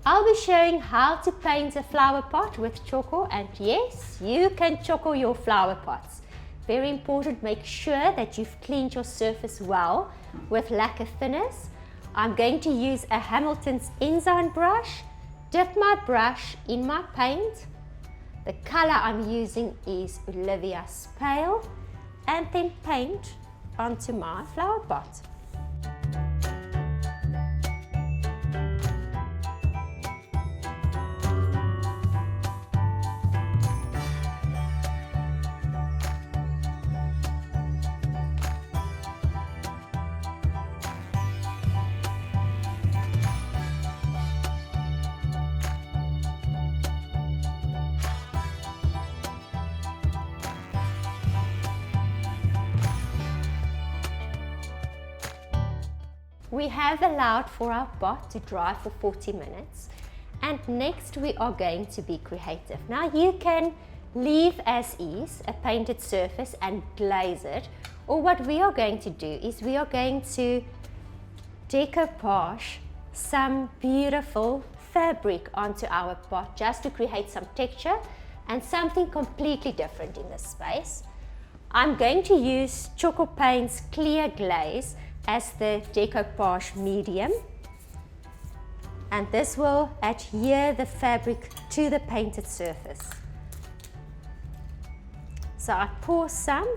I'll be showing how to paint a flower pot with Tjhoko, and yes, you can Tjhoko your flower pots. Very important, make sure that you've cleaned your surface well with lacquer thinners. I'm going to use a Hamilton's Enzyme brush, dip my brush in my paint. The color I'm using is Olivia's Pale, and then paint onto my flower pot. We have allowed for our pot to dry for 40 minutes, and next we are going to be creative. Now you can leave as is a painted surface and glaze it, or what we are going to do is we are going to decoupage some beautiful fabric onto our pot just to create some texture and something completely different in this space. I'm going to use Tjhoko Paint's clear glaze as the decoupage medium, and this will adhere the fabric to the painted surface. So I pour some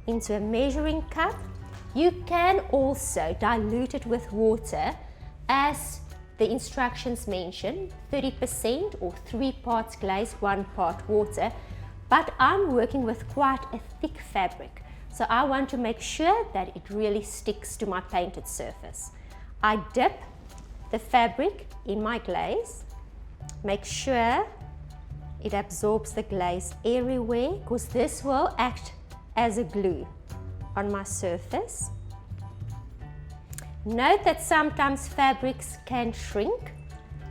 into a measuring cup. You can also dilute it with water as the instructions mention, 30% or 3 parts glaze, 1 part water, but I'm working with quite a thick fabric. So I want to make sure that it really sticks to my painted surface. I dip the fabric in my glaze, make sure it absorbs the glaze everywhere, because this will act as a glue on my surface. Note that sometimes fabrics can shrink,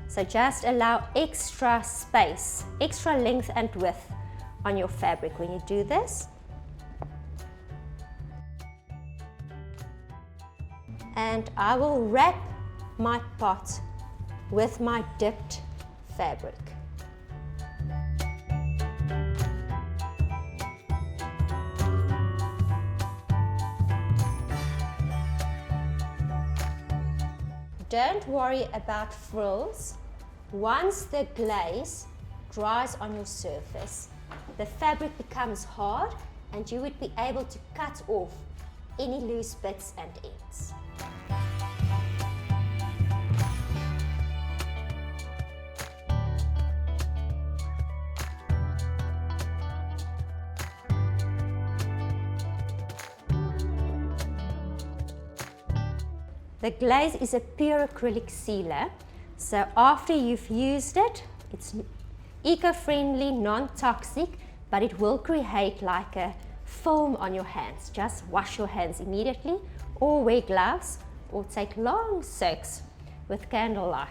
so just allow extra space, extra length and width on your fabric when you do this. And I will wrap my pot with my dipped fabric. Don't worry about frills. Once the glaze dries on your surface, the fabric becomes hard and you would be able to cut off any loose bits and ends. The glaze is a pure acrylic sealer, so after you've used it, it's eco-friendly, non-toxic, but it will create like a film on your hands. Just wash your hands immediately, or wear gloves, or take long soaks with candlelight.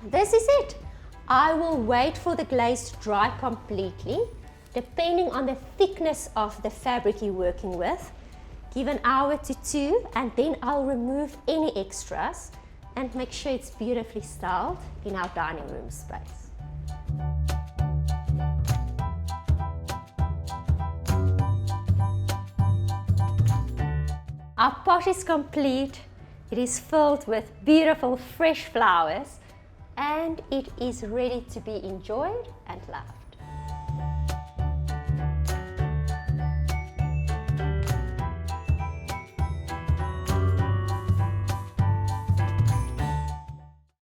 This is it. I will wait for the glaze to dry completely. Depending on the thickness of the fabric you're working with, give an hour to 2, and then I'll remove any extras and make sure it's beautifully styled in our dining room space. Our pot is complete. It is filled with beautiful fresh flowers, and it is ready to be enjoyed and loved.